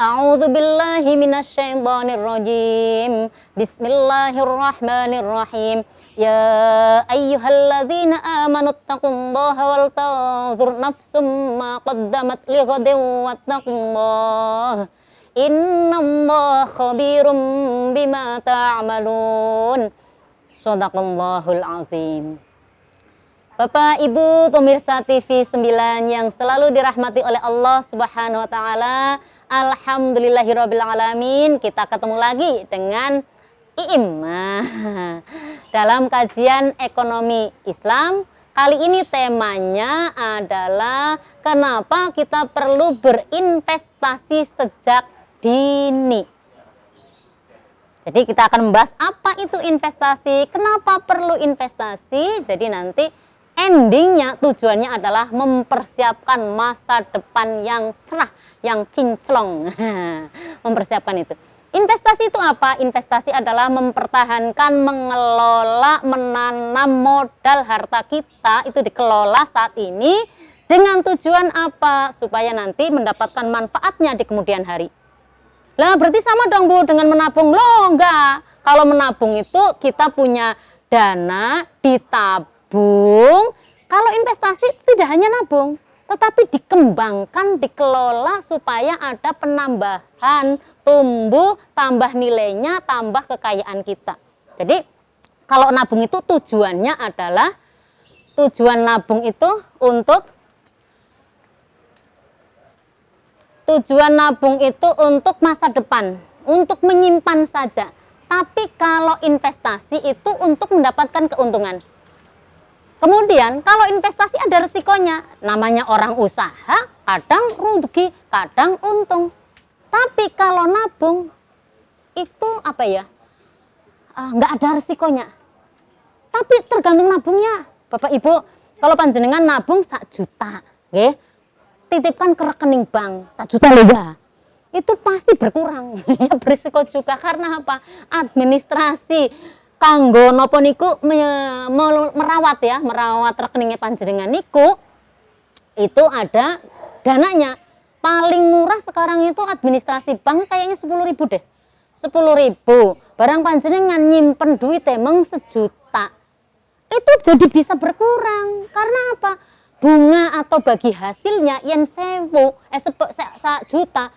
A'udzu billahi minasyaitonir rajim. Bismillahirrahmanirrahim. Ya ayyuhalladzina amanu taqullaha wal tanzur nafsum ma qaddamat lighadin wattaqullaha. Innallaha khabirum bima ta'malun. Shadaqallahul azim. Bapak, Ibu, pemirsa TV 9 yang selalu dirahmati oleh Allah Subhanahu wa taala. Alhamdulillahirabbil alamin. Kita ketemu lagi dengan Iim dalam kajian ekonomi Islam. Kali ini temanya adalah kenapa kita perlu berinvestasi sejak dini. Jadi kita akan membahas apa itu investasi, kenapa perlu investasi. Jadi nanti endingnya, tujuannya adalah mempersiapkan masa depan yang cerah, yang kinclong. Mempersiapkan itu. Investasi itu apa? Investasi adalah mempertahankan, mengelola, menanam modal harta kita itu dikelola saat ini dengan tujuan apa? Supaya nanti mendapatkan manfaatnya di kemudian hari. Lah berarti sama dong Bu dengan menabung? Loh enggak. Kalau menabung itu kita punya dana ditabung. Kalau investasi tidak hanya nabung, tetapi dikembangkan, dikelola supaya ada penambahan, tumbuh, tambah nilainya, tambah kekayaan kita. Jadi kalau nabung itu tujuannya adalah, tujuan nabung itu untuk masa depan, untuk menyimpan saja. Tapi kalau investasi itu untuk mendapatkan keuntungan. Kemudian kalau investasi ada resikonya, namanya orang usaha, kadang rugi, kadang untung. Tapi kalau nabung itu apa ya? Nggak ada resikonya. Tapi tergantung nabungnya, Bapak Ibu. Kalau panjenengan nabung 1 juta, nggih, titipkan ke rekening bank 1 juta ya, itu pasti berkurang. Ya berisiko juga karena apa? Administrasi kanggo nopo niku merawat rekeningnya panjenengan niku itu ada dananya. Paling murah sekarang itu administrasi bank kayaknya 10.000 deh. 10.000. Barang panjenengan nyimpen duit emang 1 juta. Itu jadi bisa berkurang. Karena apa? Bunga atau bagi hasilnya yen 1 juta.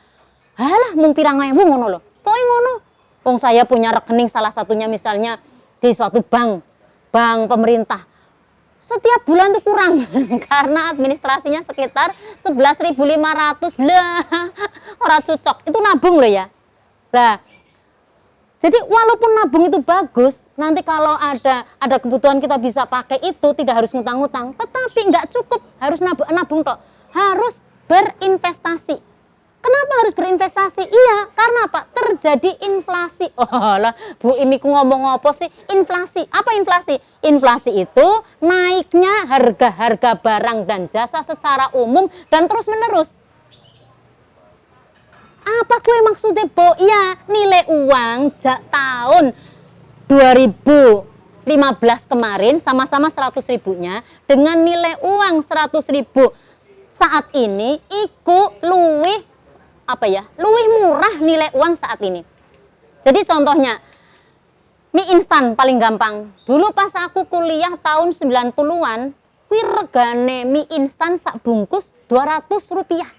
Halah mung pirang ewu ngono lho. Pokoke ngono. Wong saya punya rekening salah satunya misalnya di suatu bank pemerintah, setiap bulan itu kurang karena administrasinya sekitar 11.500 lah, ora cocok. Itu nabung loh ya. Nah, jadi walaupun nabung itu bagus, nanti kalau ada kebutuhan kita bisa pakai itu, tidak harus ngutang-ngutang. Tetapi nggak cukup harus nabung toh, harus berinvestasi. Kenapa harus berinvestasi? Iya, karena apa? Terjadi inflasi. Oh lah, Bu Imi ngomong apa sih? Inflasi. Apa inflasi? Inflasi itu naiknya harga-harga barang dan jasa secara umum dan terus-menerus. Apa kue maksudnya, Bu? Iya, nilai uang tahun 2015 kemarin sama-sama 100 ribunya dengan nilai uang 100 ribu saat ini iku luwih murah nilai uang saat ini. Jadi contohnya mie instan paling gampang. Dulu pas aku kuliah tahun 90-an, kuwi regane mie instan sak bungkus 200 rupiah.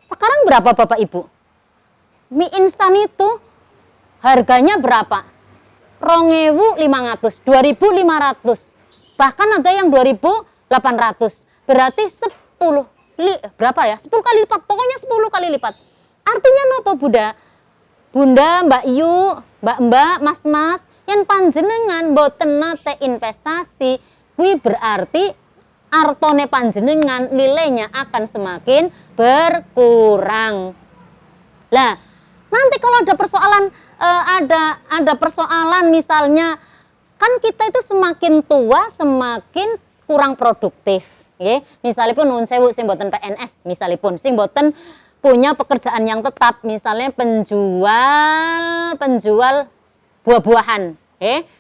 Sekarang berapa Bapak Ibu? Mie instan itu harganya berapa? 2.500, 2.500. Bahkan ada yang 2.800. Berarti 10 berapa ya? 10 kali lipat, pokoknya 10 kali lipat. Artinya nopo Bunda, Mbak Yu, Mbak, Mas, yang panjenengan boten nate investasi, kuwi berarti artone panjenengan nilainya akan semakin berkurang. Lah, nanti kalau ada persoalan misalnya, kan kita itu semakin tua semakin kurang produktif. Nggih, misalipun nuwun sewu sing mboten PNS, misalipun sing mboten punya pekerjaan yang tetap, misalnya penjual buah-buahan,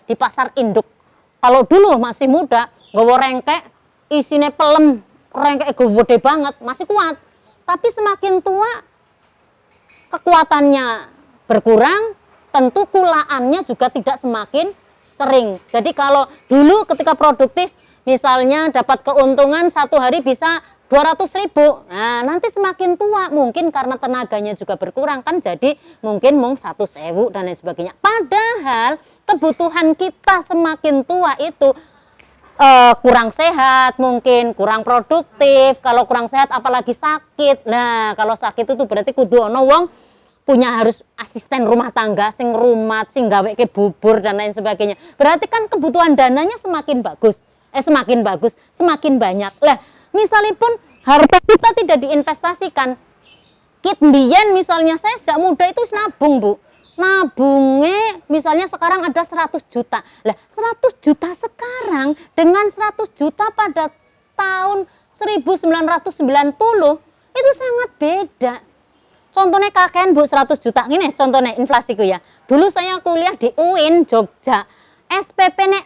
di pasar induk. Kalau dulu masih muda, nggawa rengkek, isine pelem, rengkek gede banget, masih kuat. Tapi semakin tua, kekuatannya berkurang, tentu kulaannya juga tidak semakin sering. Jadi kalau dulu ketika produktif, misalnya dapat keuntungan satu hari bisa 200.000, nah nanti semakin tua mungkin karena tenaganya juga berkurang kan, jadi mungkin 100.000 dan lain sebagainya. Padahal kebutuhan kita semakin tua itu kurang sehat, mungkin kurang produktif. Kalau kurang sehat apalagi sakit. Nah kalau sakit itu berarti kudu ono wong punya harus asisten rumah tangga sing rumat, sing gawe ke bubur dan lain sebagainya. Berarti kan kebutuhan dananya semakin bagus, semakin banyak. Lah, misalipun harta kita tidak diinvestasikan, kit biyen misalnya saya sejak muda itu nabung, Bu. Nabungnya misalnya sekarang ada 100 juta. Lah, 100 juta sekarang dengan 100 juta pada tahun 1990 itu sangat beda. Contohnya kakean Bu 100 juta, ini contohnya inflasiku ya. Dulu saya kuliah di UIN Jogja, SPP-nya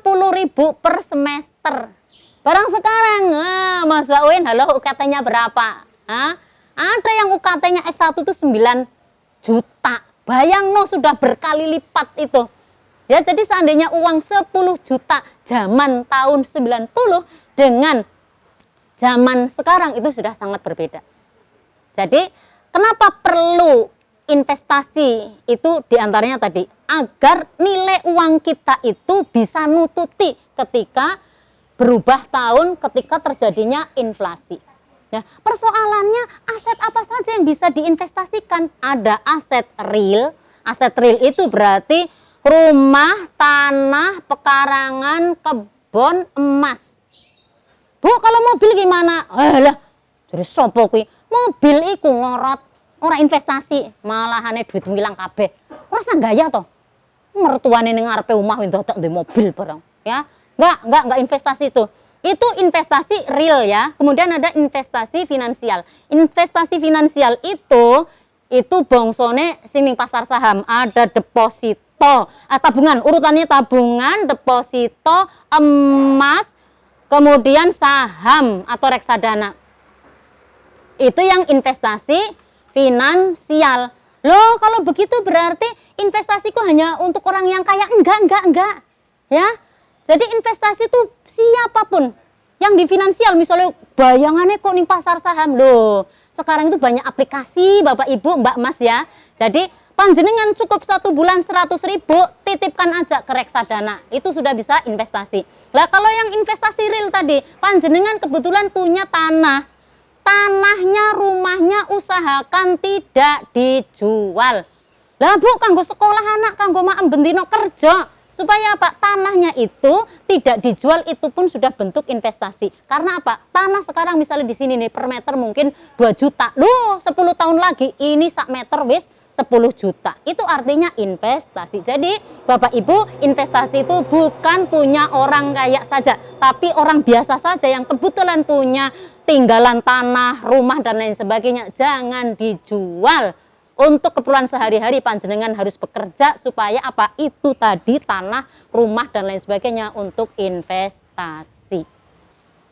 60.000 per semester. Barang sekarang, mahasiswa UIN, halo UKT-nya berapa? Ada yang UKT-nya S1 itu 9 juta. Bayang no, sudah berkali lipat itu. Ya, jadi seandainya uang 10 juta zaman tahun 90 dengan zaman sekarang itu sudah sangat berbeda. Jadi kenapa perlu investasi itu diantaranya tadi, agar nilai uang kita itu bisa nututi ketika berubah tahun, ketika terjadinya inflasi. Ya, persoalannya aset apa saja yang bisa diinvestasikan? Ada aset real. Aset real itu berarti rumah, tanah, pekarangan, kebun, emas. Bu, kalau mobil gimana? Alah, jadi sopo kuwi? Mobil iku ngorot, ora investasi, malahane duit ngilang kabeh. Ora sanggaya to. Mertuane ning ngarepe omah ndodok ndek mobil barang, ya. Enggak investasi itu. Itu investasi real ya. Kemudian ada investasi finansial. Investasi finansial itu bongsone sing ning pasar saham, ada deposito, tabungan, urutannya tabungan, deposito, emas, kemudian saham atau reksadana. Itu yang investasi finansial. Loh, kalau begitu berarti investasiku hanya untuk orang yang kaya? Enggak. Ya. Jadi investasi itu siapapun yang di finansial, misalnya bayangannya kok nih pasar saham. Loh, sekarang itu banyak aplikasi Bapak Ibu, Mbak Mas ya. Jadi panjenengan cukup 1 bulan 100.000, titipkan aja ke reksadana. Itu sudah bisa investasi. Lah kalau yang investasi real tadi, panjenengan kebetulan punya tanah. Tanahnya, rumahnya usahakan tidak dijual. Lah Bu, kanggo sekolah anak, kanggo maem bendino kerja. Supaya apa? Tanahnya itu tidak dijual, itu pun sudah bentuk investasi. Karena apa? Tanah sekarang misalnya di sini nih per meter mungkin 2 juta. Loh, 10 tahun lagi ini sak meter wis 10 juta. Itu artinya investasi. Jadi Bapak Ibu, investasi itu bukan punya orang kaya saja, tapi orang biasa saja yang kebetulan punya tinggalan tanah, rumah dan lain sebagainya. Jangan dijual. Untuk keperluan sehari-hari panjenengan harus bekerja supaya apa? Itu tadi tanah, rumah dan lain sebagainya untuk investasi.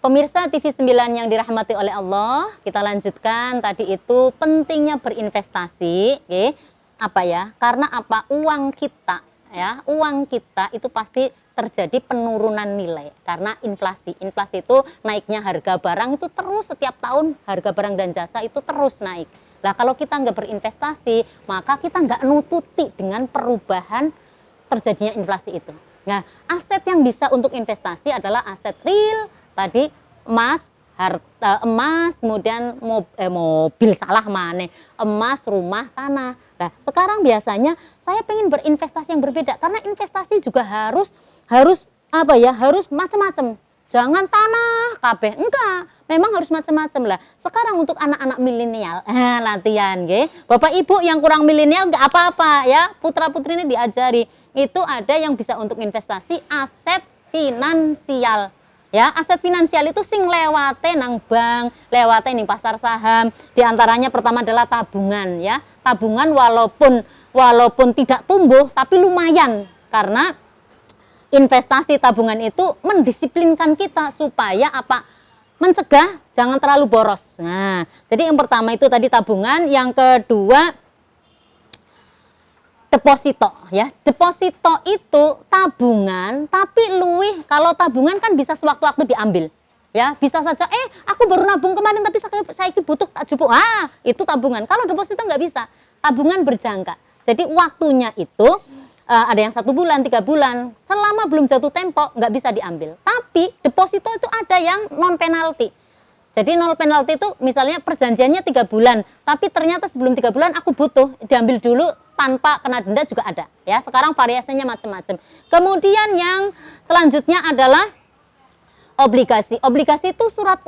Pemirsa TV 9 yang dirahmati oleh Allah, kita lanjutkan tadi itu pentingnya berinvestasi, okay? Apa ya? Karena apa? Uang kita ya, uang kita itu pasti terjadi penurunan nilai karena inflasi. Inflasi itu naiknya harga barang itu terus setiap tahun, harga barang dan jasa itu terus naik. Nah, kalau kita nggak berinvestasi, maka kita nggak nututi dengan perubahan terjadinya inflasi itu. Nah, aset yang bisa untuk investasi adalah aset real, tadi emas, emas, kemudian mobil, salah mana, emas, rumah, tanah. Nah, sekarang biasanya saya pengen berinvestasi yang berbeda, karena investasi juga harus apa ya, harus macam-macam. Jangan tanah kabeh, enggak. Memang harus macam-macam lah. Sekarang untuk anak-anak milenial, latihan, nggih. Bapak Ibu yang kurang milenial enggak apa-apa ya. Putra-putri ini diajari. Itu ada yang bisa untuk investasi aset finansial. Ya, aset finansial itu sing lewate nang bank, lewate ning pasar saham. Di antaranya pertama adalah tabungan ya. Tabungan walaupun tidak tumbuh tapi lumayan karena investasi tabungan itu mendisiplinkan kita supaya apa? Mencegah jangan terlalu boros. Nah, jadi yang pertama itu tadi tabungan, yang kedua deposito ya. Deposito itu tabungan, tapi luwih kalau tabungan kan bisa sewaktu-waktu diambil. Ya, bisa saja aku baru nabung kemarin tapi saya butuh tak cukup. Itu tabungan. Kalau deposito nggak bisa. Tabungan berjangka. Jadi waktunya itu ada yang 1 bulan, 3 bulan, selama belum jatuh tempo nggak bisa diambil. Tapi deposito itu ada yang non penalti. Jadi nol penalti itu misalnya perjanjiannya 3 bulan, tapi ternyata sebelum 3 bulan aku butuh, diambil dulu tanpa kena denda juga ada. Ya, sekarang variasinya macam-macam. Kemudian yang selanjutnya adalah obligasi. Obligasi itu surat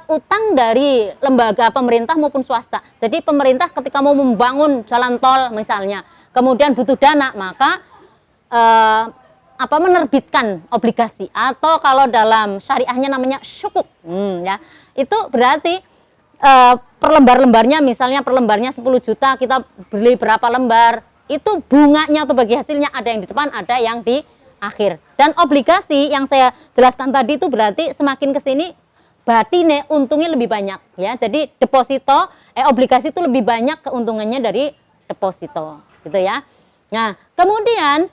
utang dari lembaga pemerintah maupun swasta. Jadi pemerintah ketika mau membangun jalan tol misalnya, kemudian butuh dana, maka menerbitkan obligasi, atau kalau dalam syariahnya namanya syukuk. Ya. Itu berarti per lembar-lembarnya, misalnya per lembarnya 10 juta, kita beli berapa lembar, itu bunganya atau bagi hasilnya ada yang di depan, ada yang di akhir. Dan obligasi yang saya jelaskan tadi itu berarti semakin ke sini batine untungnya lebih banyak ya. Jadi deposito obligasi itu lebih banyak keuntungannya dari deposito gitu ya. Nah, kemudian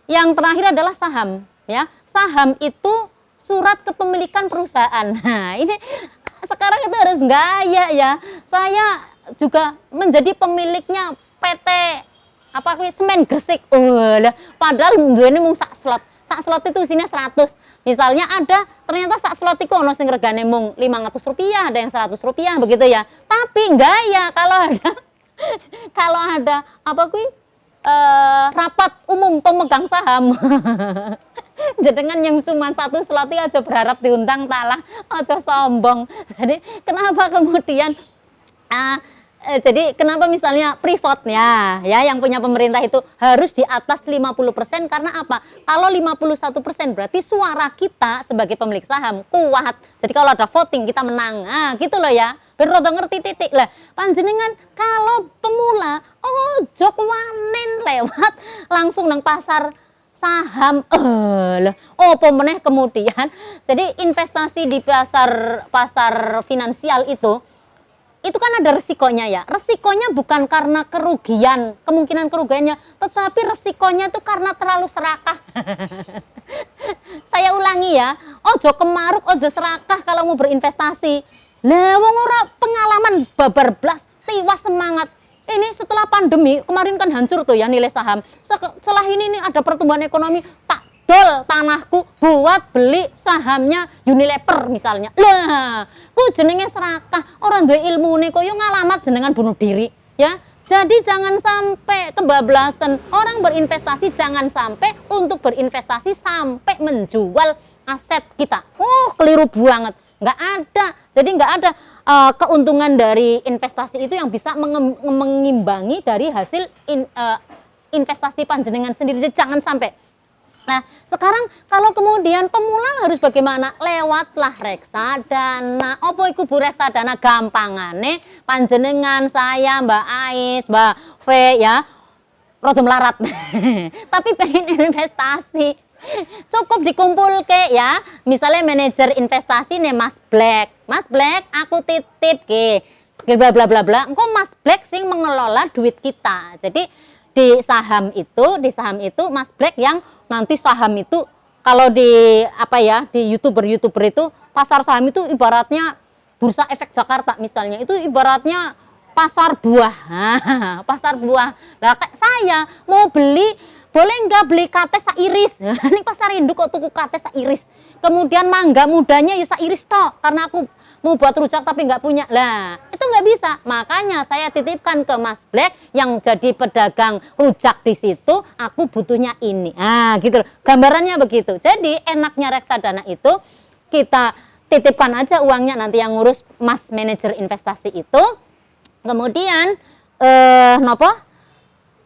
yang terakhir adalah saham ya. Saham itu surat kepemilikan perusahaan. Nah, ini sekarang itu harus gaya ya. Saya juga menjadi pemiliknya PT Semen Gresik. Padahal duweni mung sak slot. Sak slot itu isinya 100. Misalnya ternyata sak slot itu ono sing regane mung 500 rupiah, ada yang 100 rupiah begitu ya. Tapi gaya kalau ada rapat umum pemegang saham. Jenengan yang cuma 1 slot aja berharap diundang talah, aja sombong. Jadi kenapa kemudian kenapa misalnya privat ya yang punya pemerintah itu harus di atas 50%, karena apa? Kalau 51% berarti suara kita sebagai pemilik saham kuat. Jadi kalau ada voting kita menang. Gitu loh ya. Biar rada ngerti titik lah. Panjenengan kalau pemula ojo wanen lewat langsung nang pasar saham. Apa meneh kemudian. Jadi investasi di pasar finansial itu kan ada resikonya ya. Resikonya bukan karena kemungkinan kerugiannya, tetapi resikonya itu karena terlalu serakah. Saya ulangi ya, ojo kemaruk, ojo serakah kalau mau berinvestasi. Lah wong ora pengalaman babar blas, tiwas semangat. Ini setelah pandemi, kemarin kan hancur tuh ya nilai saham. Setelah ini nih ada pertumbuhan ekonomi, tak dol tanahku buat beli sahamnya Unilever misalnya. Lah, ku jenenge serakah, orang duwe ilmune kok yo ngalamat jenengan bunuh diri, ya. Jadi jangan sampai kebablasan. Orang berinvestasi jangan sampai untuk berinvestasi sampai menjual aset kita. Keliru banget. Nggak ada. Jadi nggak ada keuntungan dari investasi itu yang bisa mengimbangi dari hasil investasi panjenengan sendiri. Jadi jangan sampai. Nah, sekarang kalau kemudian pemula harus bagaimana? Lewatlah reksadana. Apa iku Bu reksadana? Gampangane panjenengan, saya, Mbak Ais, Mbak V ya, rada melarat. Tapi pengen investasi. Cukup dikumpulke ya. Misalnya manajer investasi nih Mas Black. Mas Black, aku titip ke bla bla bla bla. Engko Mas Black sing mengelola duit kita. Jadi di saham itu Mas Black yang nanti saham itu kalau di di YouTuber itu pasar saham itu ibaratnya Bursa Efek Jakarta misalnya. Itu ibaratnya pasar buah. Pasar buah. Lah saya mau beli, boleh nggak beli kate sairis? Ini pasar induk kok tuku kate sairis. Kemudian mangga mudanya ya sairis tok, karena aku mau buat rujak tapi nggak punya. Lah, itu nggak bisa. Makanya saya titipkan ke Mas Black yang jadi pedagang rujak di situ, aku butuhnya ini. Gitu loh. Gambarannya begitu. Jadi enaknya reksadana itu kita titipkan aja uangnya, nanti yang ngurus Mas manajer investasi itu. Kemudian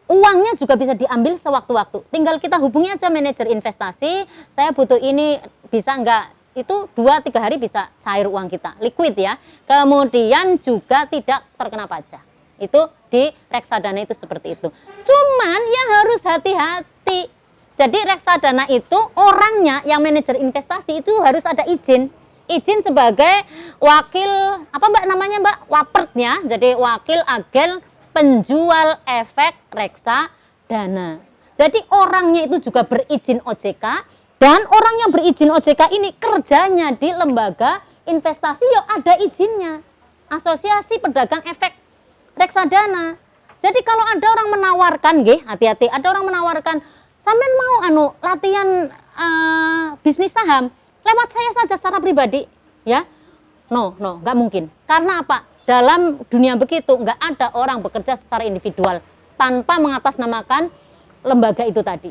uangnya juga bisa diambil sewaktu-waktu. Tinggal kita hubungi aja manajer investasi, saya butuh ini, bisa enggak? Itu 2-3 hari bisa cair uang kita, liquid ya. Kemudian juga tidak terkena pajak. Itu di reksadana itu seperti itu. Cuman ya harus hati-hati. Jadi reksadana itu orangnya yang manajer investasi itu harus ada izin. Izin sebagai wakil, Wapertnya, jadi wakil agen penjual efek reksadana. Jadi orangnya itu juga berizin OJK, dan orang yang berizin OJK ini kerjanya di lembaga investasi yang ada izinnya, Asosiasi Pedagang Efek Reksadana. Jadi kalau ada orang menawarkan, hati-hati, ada orang menawarkan, sampean mau latihan bisnis saham lewat saya saja secara pribadi, ya? No, nggak mungkin. Karena apa? Dalam dunia begitu nggak ada orang bekerja secara individual tanpa mengatasnamakan lembaga itu tadi.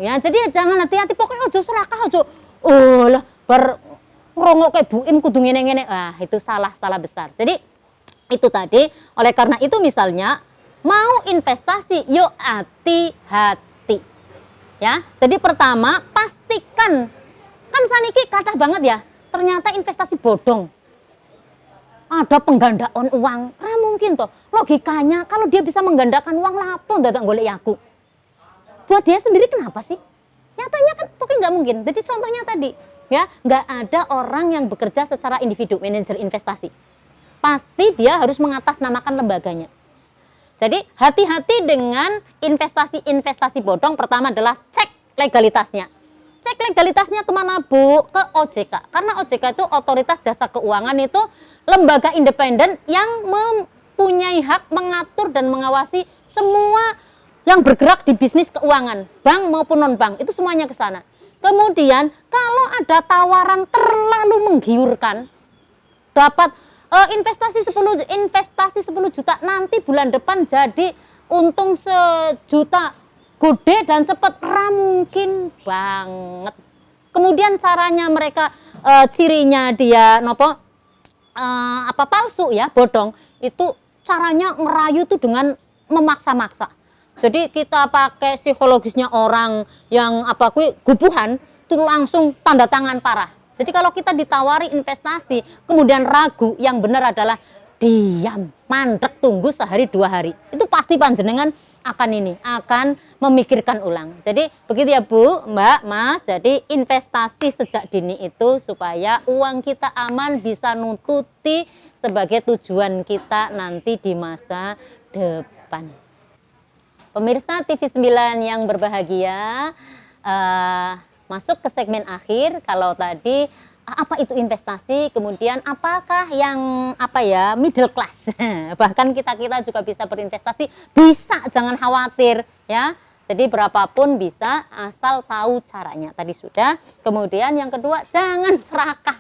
Ya, jadi jangan hati-hati, pokoknya ojo serakah, ojo lah ngerongok kayak buim kudu ngene-ngene. Itu salah besar. Jadi itu tadi, oleh karena itu misalnya mau investasi yuk hati-hati. Ya. Jadi pertama pastikan, kan saniki kathah banget ya, ternyata investasi bodong. Ada penggandaan uang, mungkin toh. Logikanya kalau dia bisa menggandakan uang lapo dadak golek yaku. Buat dia sendiri kenapa sih? Nyatanya kan pokoknya nggak mungkin. Jadi contohnya tadi, ya, nggak ada orang yang bekerja secara individu, manajer investasi. Pasti dia harus mengatasnamakan lembaganya. Jadi hati-hati dengan investasi bodong. Pertama adalah cek legalitasnya. Cek legalitasnya kemana, Bu? Ke OJK. Karena OJK itu Otoritas Jasa Keuangan, itu lembaga independen yang mempunyai hak mengatur dan mengawasi semua yang bergerak di bisnis keuangan, bank maupun non-bank, itu semuanya ke sana. Kemudian kalau ada tawaran terlalu menggiurkan, dapat investasi 10 juta, nanti bulan depan jadi untung 1 juta, gede dan cepet, mungkin banget. Kemudian caranya mereka, cirinya dia palsu ya, bodong, itu caranya ngerayu tuh dengan memaksa-maksa. Jadi kita pakai psikologisnya orang yang gubuhan, itu langsung tanda tangan parah. Jadi kalau kita ditawari investasi, kemudian ragu, yang benar adalah diam, mandek, tunggu sehari 2 hari. Itu pasti panjenengan akan memikirkan ulang. Jadi begitu ya Bu, Mbak, Mas. Jadi investasi sejak dini itu supaya uang kita aman, bisa nututi sebagai tujuan kita nanti di masa depan. Pemirsa TV9 yang berbahagia, masuk ke segmen akhir. Kalau tadi apa itu investasi, kemudian apakah yang middle class, bahkan kita juga bisa berinvestasi, bisa, jangan khawatir ya. Jadi berapapun bisa asal tahu caranya, tadi sudah. Kemudian yang kedua, jangan serakah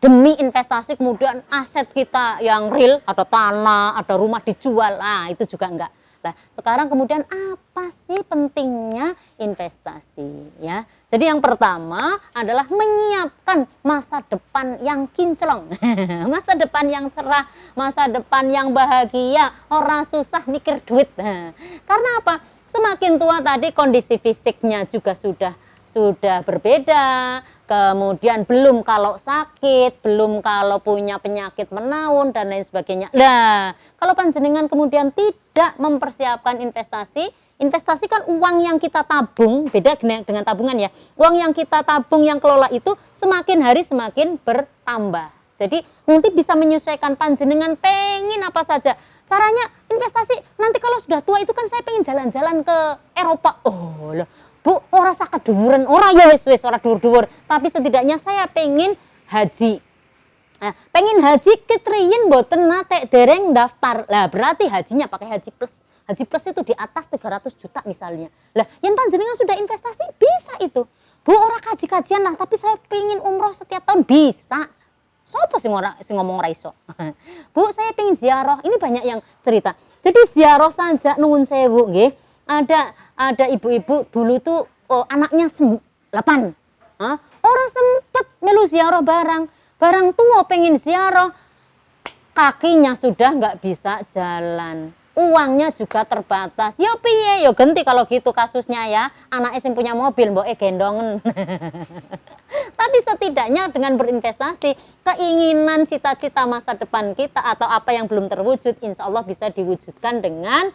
demi investasi kemudian aset kita yang real, ada tanah, ada rumah dijual, itu juga enggak. Nah, sekarang kemudian apa sih pentingnya investasi ya? Jadi yang pertama adalah menyiapkan masa depan yang kinclong, masa depan yang cerah, masa depan yang bahagia, orang susah mikir duit. Karena apa? Semakin tua tadi kondisi fisiknya juga sudah berbeda, kemudian belum kalau sakit, belum kalau punya penyakit menaun dan lain sebagainya. Nah, kalau panjenengan kemudian tidak mempersiapkan investasi kan uang yang kita tabung, beda dengan tabungan ya. Uang yang kita tabung, yang kelola itu semakin hari semakin bertambah. Jadi nanti bisa menyesuaikan panjenengan pengen apa saja. Caranya investasi nanti kalau sudah tua itu kan saya pengen jalan-jalan ke Eropa. Oh loh. Bu, ora sak keduwuren, ora ya wis ora dhuwur-dhuwur, tapi setidaknya saya pengen haji. Nah, pengen haji ketriyen mboten nate dereng daftar. Lah berarti hajinya pakai haji plus. Haji plus itu di atas 300 juta misalnya. Lah, yang panjenengan sudah investasi bisa itu. Bu, ora kaji-kajian lah, tapi saya pengen umroh setiap tahun bisa. Sopo sing ngomong ora iso. Bu, saya pengen ziarah. Ini banyak yang cerita. Jadi ziarah saja nuwun sewu nggih. Ada ibu-ibu dulu tuh anaknya 8. Orang sempet melu ziarah barang tua pengen ziarah, kakinya sudah nggak bisa jalan, uangnya juga terbatas. Ya piye, ya ganti kalau gitu kasusnya ya, anaknya sing punya mobil mbok gendongen. Tapi setidaknya dengan berinvestasi, keinginan cita-cita masa depan kita atau apa yang belum terwujud, insya Allah bisa diwujudkan dengan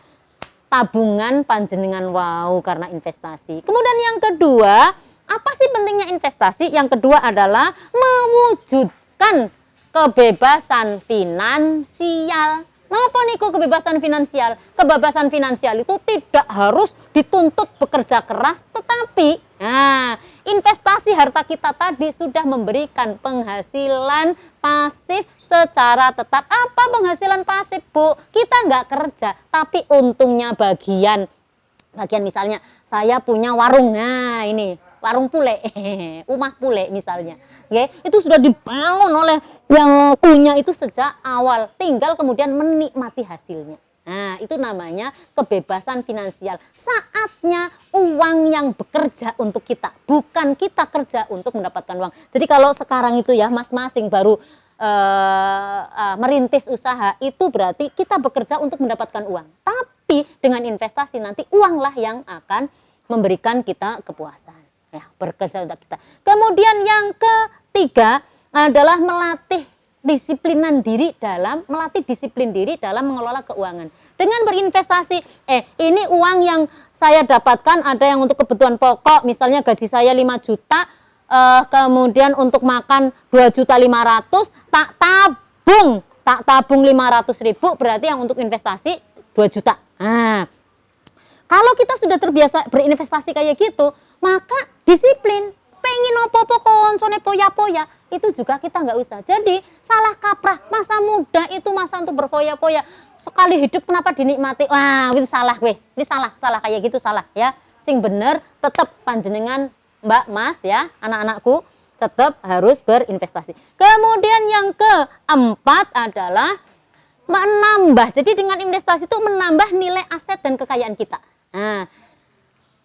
tabungan panjenengan karena investasi. Kemudian yang kedua, apa sih pentingnya investasi? Yang kedua adalah mewujudkan kebebasan finansial. Napa Apa nih kok kebebasan finansial? Kebebasan finansial itu tidak harus dituntut bekerja keras, tetapi investasi harta kita tadi sudah memberikan penghasilan pasif secara tetap. Apa penghasilan pasif, Bu? Kita nggak kerja, tapi untungnya bagian misalnya saya punya warung, nah ini warung pule, rumah pule misalnya, itu sudah dibangun oleh yang punya itu sejak awal, tinggal kemudian menikmati hasilnya. Nah, itu namanya kebebasan finansial. Saatnya uang yang bekerja untuk kita, bukan kita kerja untuk mendapatkan uang. Jadi kalau sekarang itu ya masing-masing baru merintis usaha, itu berarti kita bekerja untuk mendapatkan uang. Tapi dengan investasi nanti uanglah yang akan memberikan kita kepuasan. Ya, bekerja untuk kita. Kemudian yang ketiga adalah melatih disiplin diri dalam mengelola keuangan. Dengan berinvestasi, ini uang yang saya dapatkan ada yang untuk kebutuhan pokok, misalnya gaji saya 5 juta, kemudian untuk makan 2.500.000, tak tabung 500.000, berarti yang untuk investasi 2 juta. Nah, kalau kita sudah terbiasa berinvestasi kayak gitu, maka disiplin, pengen opo-opo konsone poya-poya, itu juga kita nggak usah. Jadi salah kaprah, masa muda itu masa untuk berfoya-foya, sekali hidup kenapa dinikmati? Wah, itu salah weh, ini salah kayak gitu salah ya. Sing bener tetap panjenengan Mbak Mas ya, anak-anakku tetap harus berinvestasi. Kemudian yang keempat adalah menambah. Jadi dengan investasi itu menambah nilai aset dan kekayaan kita. Nah,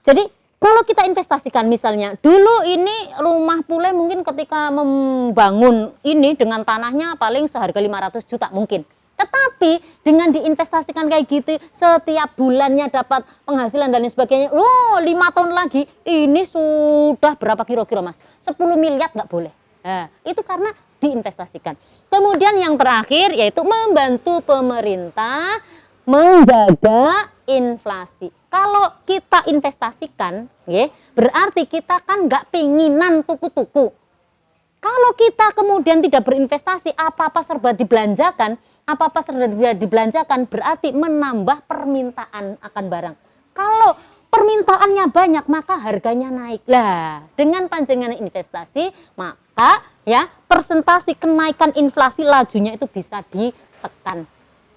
jadi kalau kita investasikan misalnya, dulu ini rumah pule mungkin ketika membangun ini dengan tanahnya paling seharga 500 juta mungkin. Tetapi dengan diinvestasikan kayak gitu, setiap bulannya dapat penghasilan dan lain sebagainya. 5 tahun lagi ini sudah berapa kira-kira Mas? 10 miliar nggak boleh. Nah, itu karena diinvestasikan. Kemudian yang terakhir yaitu membantu pemerintah menjaga inflasi. Kalau kita investasikan, berarti kita kan nggak pinginan tuku-tuku. Kalau kita kemudian tidak berinvestasi, apa-apa serba dibelanjakan, berarti menambah permintaan akan barang. Kalau permintaannya banyak, maka harganya naik. Lah, dengan panjenengan investasi, maka ya persentase kenaikan inflasi lajunya itu bisa ditekan.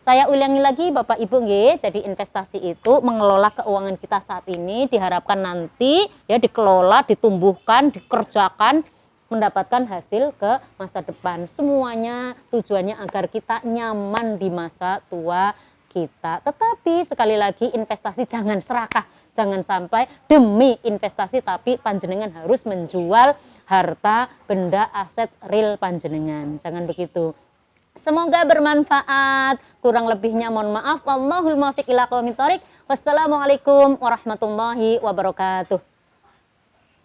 Saya ulangi lagi Bapak Ibu, jadi investasi itu mengelola keuangan kita saat ini, diharapkan nanti ya dikelola, ditumbuhkan, dikerjakan, mendapatkan hasil ke masa depan. Semuanya tujuannya agar kita nyaman di masa tua kita. Tetapi sekali lagi investasi jangan serakah, jangan sampai demi investasi tapi panjenengan harus menjual harta, benda, aset real panjenengan. Jangan begitu. Semoga bermanfaat. Kurang lebihnya mohon maaf. Wallahul muwaffiq ila aqwamit thoriq. Wassalamualaikum warahmatullahi wabarakatuh.